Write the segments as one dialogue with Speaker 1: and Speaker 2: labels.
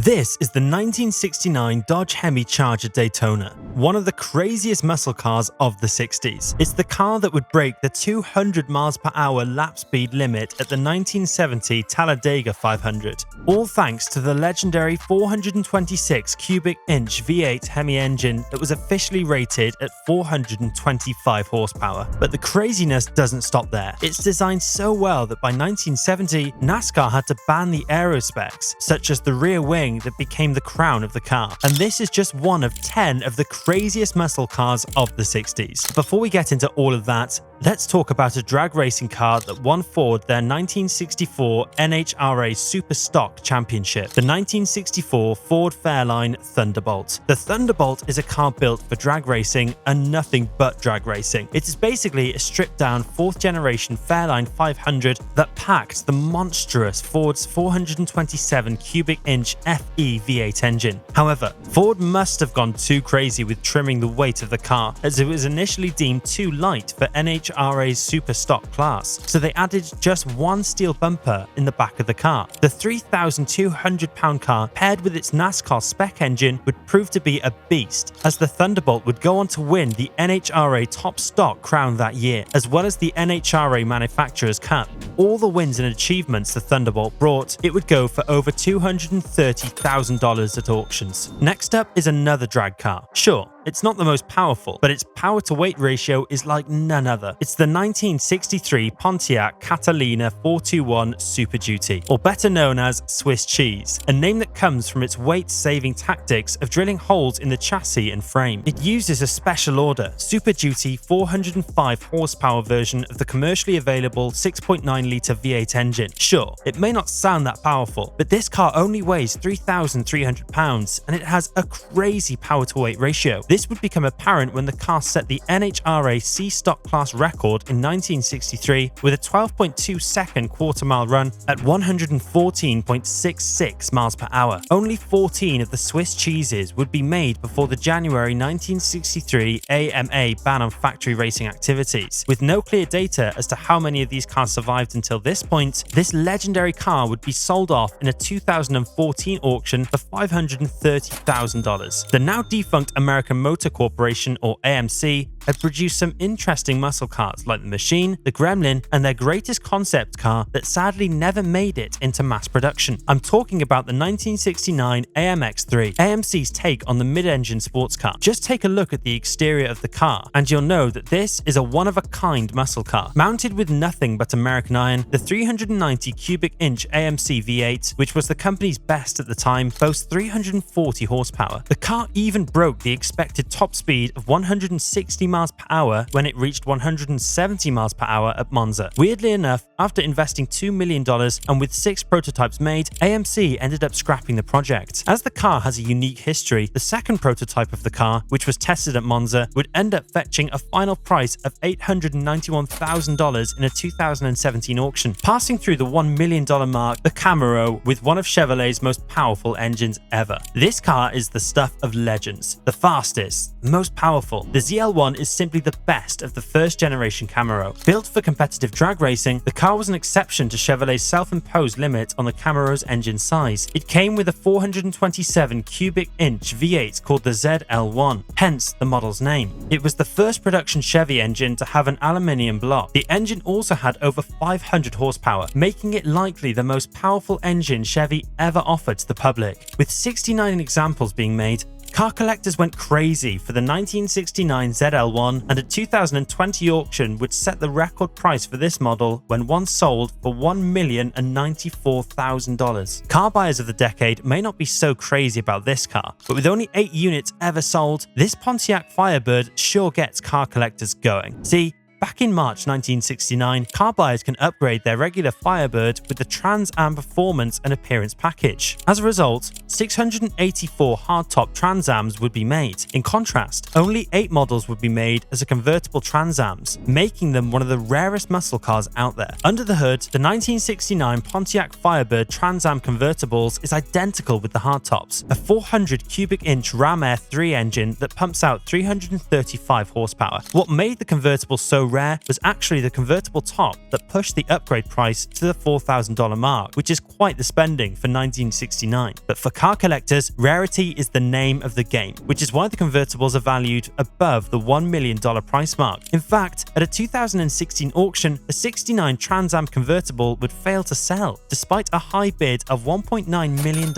Speaker 1: This is the 1969 Dodge Hemi Charger Daytona, one of the craziest muscle cars of the 60s. It's the car that would break the 200 miles per hour lap speed limit at the 1970 Talladega 500, all thanks to the legendary 426 cubic inch V8 Hemi engine that was officially rated at 425 horsepower. But the craziness doesn't stop there. It's designed so well that by 1970, NASCAR had to ban the aero specs, such as the rear wing that became the crown of the car. And this is just one of 10 of the craziest muscle cars of the 60s. Before we get into all of that, let's talk about a drag racing car that won Ford their 1964 NHRA Super Stock Championship, the 1964 Ford Fairlane Thunderbolt. The Thunderbolt is a car built for drag racing and nothing but drag racing. It is basically a stripped-down 4th generation Fairlane 500 that packed the monstrous Ford's 427 cubic inch FE V8 engine. However, Ford must have gone too crazy with trimming the weight of the car, as it was initially deemed too light for NHRA's Super Stock class, so they added just one steel bumper in the back of the car. The 3,200-pound car, paired with its NASCAR spec engine, would prove to be a beast, as the Thunderbolt would go on to win the NHRA Top Stock crown that year, as well as the NHRA Manufacturers Cup. All the wins and achievements the Thunderbolt brought, it would go for over $230,000 at auctions. Next up is another drag car. Sure, it's not the most powerful, but its power-to-weight ratio is like none other. It's the 1963 Pontiac Catalina 421 Super Duty, or better known as Swiss cheese, a name that comes from its weight-saving tactics of drilling holes in the chassis and frame. It uses a special order, Super Duty 405 horsepower version of the commercially available 6.9-litre V8 engine. Sure, it may not sound that powerful, but this car only weighs 3,300 pounds, and it has a crazy power-to-weight ratio. This would become apparent when the car set the NHRA C-Stock class record in 1963 with a 12.2-second quarter-mile run at 114.66 miles per hour. Only 14 of the Swiss cheeses would be made before the January 1963 AMA ban on factory racing activities. With no clear data as to how many of these cars survived until this point, this legendary car would be sold off in a 2014 auction for $530,000. The now defunct American Motor Corporation, or AMC, had produced some interesting muscle cars like the Machine, the Gremlin, and their greatest concept car that sadly never made it into mass production. I'm talking about the 1969 AMX3, AMC's take on the mid-engine sports car. Just take a look at the exterior of the car, and you'll know that this is a one-of-a-kind muscle car. Mounted with nothing but American iron, the 390 cubic inch AMC V8, which was the company's best at the time, boasts 340 horsepower. The car even broke the expected top speed of 160 miles per hour when it reached 170 miles per hour at Monza. Weirdly enough, after investing $2 million and with 6 prototypes made, AMC ended up scrapping the project. As the car has a unique history, the second prototype of the car, which was tested at Monza, would end up fetching a final price of $891,000 in a 2017 auction, passing through the $1 million mark, the Camaro, with one of Chevrolet's most powerful engines ever. This car is the stuff of legends, the fastest, the most powerful. The ZL1 is simply the best of the first generation Camaro. Built for competitive drag racing, the car was an exception to Chevrolet's self-imposed limit on the Camaro's engine size. It came with a 427 cubic inch V8 called the ZL1, hence the model's name. It was the first production Chevy engine to have an aluminium block. The engine also had over 500 horsepower, making it likely the most powerful engine Chevy ever offered to the public. With 69 examples being made, car collectors went crazy for the 1969 ZL1, and a 2020 auction would set the record price for this model when one sold for $1,094,000. Car buyers of the decade may not be so crazy about this car, but with only 8 units ever sold, this Pontiac Firebird sure gets car collectors going. See, back in March 1969, car buyers can upgrade their regular Firebird with the Trans Am Performance and Appearance package. As a result, 684 hardtop Trans Ams would be made. In contrast, only 8 models would be made as a convertible Trans Ams, making them one of the rarest muscle cars out there. Under the hood, the 1969 Pontiac Firebird Trans Am convertibles is identical with the hardtops, a 400 cubic inch Ram Air 3 engine that pumps out 335 horsepower. What made the convertible so rare was actually the convertible top that pushed the upgrade price to the $4,000 mark, which is quite the spending for 1969. But for car collectors, rarity is the name of the game, which is why the convertibles are valued above the $1 million price mark. In fact, at a 2016 auction, a 69 Trans Am convertible would fail to sell, despite a high bid of $1.9 million.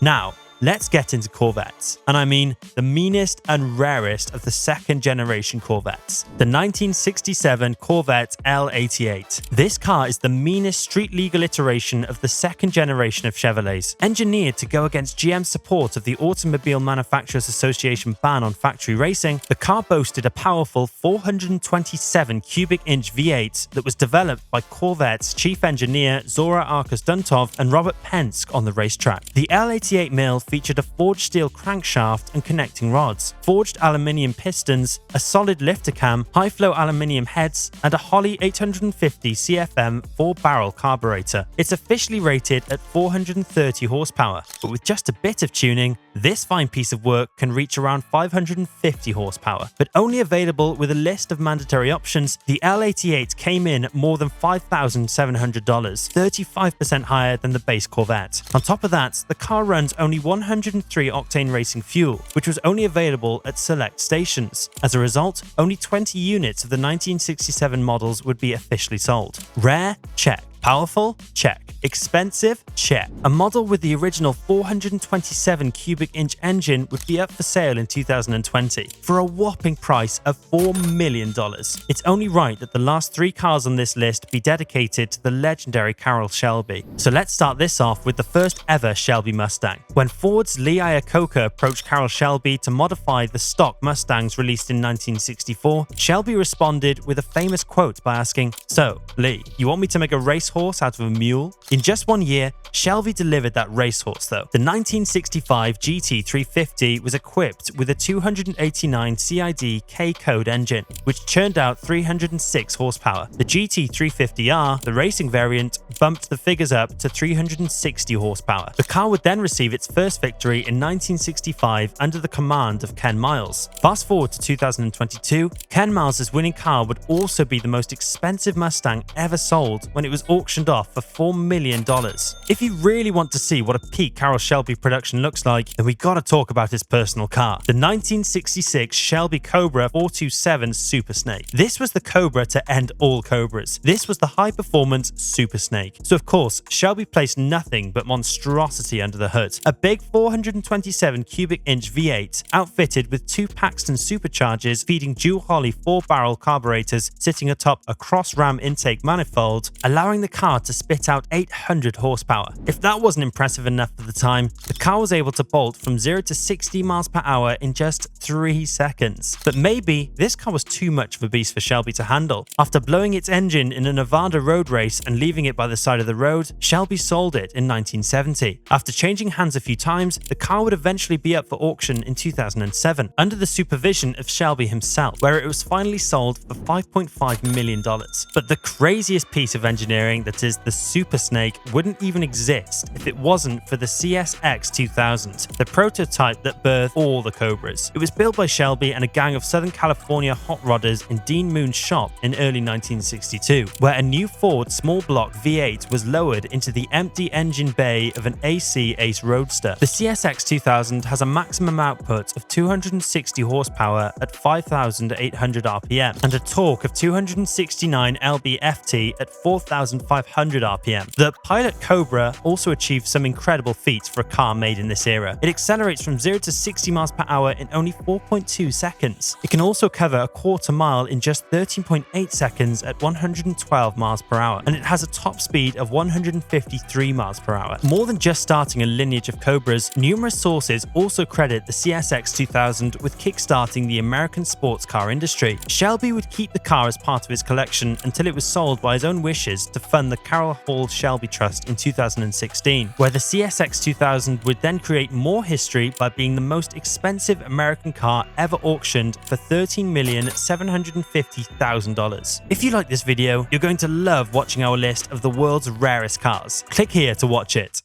Speaker 1: Now, let's get into Corvettes, and I mean the meanest and rarest of the second generation Corvettes, the 1967 Corvette L88. This car is the meanest street legal iteration of the second generation of Chevrolets. Engineered to go against GM's support of the Automobile Manufacturers Association ban on factory racing, the car boasted a powerful 427 cubic inch V8 that was developed by Corvette's chief engineer Zora Arkus Duntov and Robert Penske on the racetrack. The L88 mill featured a forged steel crankshaft and connecting rods, forged aluminium pistons, a solid lifter cam, high-flow aluminium heads, and a Holley 850 CFM 4-barrel carburetor. It's officially rated at 430 horsepower, but with just a bit of tuning, this fine piece of work can reach around 550 horsepower. But only available with a list of mandatory options, the L88 came in at more than $5,700, 35% higher than the base Corvette. On top of that, the car runs only 103 octane racing fuel, which was only available at select stations. As a result, only 20 units of the 1967 models would be officially sold. Rare? Check. Powerful? Check. Expensive? Check. A model with the original 427 cubic inch engine would be up for sale in 2020 for a whopping price of $4 million. It's only right that the last 3 cars on this list be dedicated to the legendary Carroll Shelby. So let's start this off with the first ever Shelby Mustang. When Ford's Lee Iacocca approached Carroll Shelby to modify the stock Mustangs released in 1964, Shelby responded with a famous quote by asking, "So, Lee, you want me to make a racehorse out of a mule?" In just 1 year, Shelby delivered that racehorse though. The 1965 GT350 was equipped with a 289 CID K-code engine, which churned out 306 horsepower. The GT350R, the racing variant, bumped the figures up to 360 horsepower. The car would then receive its first victory in 1965 under the command of Ken Miles. Fast forward to 2022, Ken Miles' winning car would also be the most expensive Mustang ever sold when it was auctioned off for $4 million. If you really want to see what a peak Carroll Shelby production looks like, then we gotta talk about his personal car, the 1966 Shelby Cobra 427 Super Snake. This was the Cobra to end all Cobras. This was the high-performance Super Snake. So of course, Shelby placed nothing but monstrosity under the hood. A big 427 cubic inch V8 outfitted with 2 Paxton superchargers feeding dual Holley 4-barrel carburetors sitting atop a cross-ram intake manifold, allowing the car to spit out 800 horsepower. If that wasn't impressive enough for the time, the car was able to bolt from 0 to 60 miles per hour in just 3 seconds. But maybe this car was too much of a beast for Shelby to handle. After blowing its engine in a Nevada road race and leaving it by the side of the road, Shelby sold it in 1970. After changing hands a few times, the car would eventually be up for auction in 2007 under the supervision of Shelby himself, where it was finally sold for $5.5 million. But the craziest piece of engineering that is the Super Snake wouldn't even exist if it wasn't for the CSX 2000, the prototype that birthed all the Cobras. It was built by Shelby and a gang of Southern California hot rodders in Dean Moon's shop in early 1962, where a new Ford small block V8 was lowered into the empty engine bay of an AC Ace Roadster. The CSX 2000 has a maximum output of 260 horsepower at 5,800 RPM and a torque of 269 lb-ft at 4,500 RPM. The Pilot Cobra also achieved some incredible feats for a car made in this era. It accelerates from 0 to 60 miles per hour in only 4.2 seconds. It can also cover a quarter mile in just 13.8 seconds at 112 miles per hour, and it has a top speed of 153 miles per hour. More than just starting a lineage of Cobras, numerous sources also credit the CSX 2000 with kickstarting the American sports car industry. Shelby would keep the car as part of his collection until it was sold by his own wishes to fund the Carroll Hall Shelby Trust in 2016, where the CSX 2000 would then create more history by being the most expensive American car ever auctioned for $13,750,000. If you like this video, you're going to love watching our list of the world's rarest cars. Click here to watch it.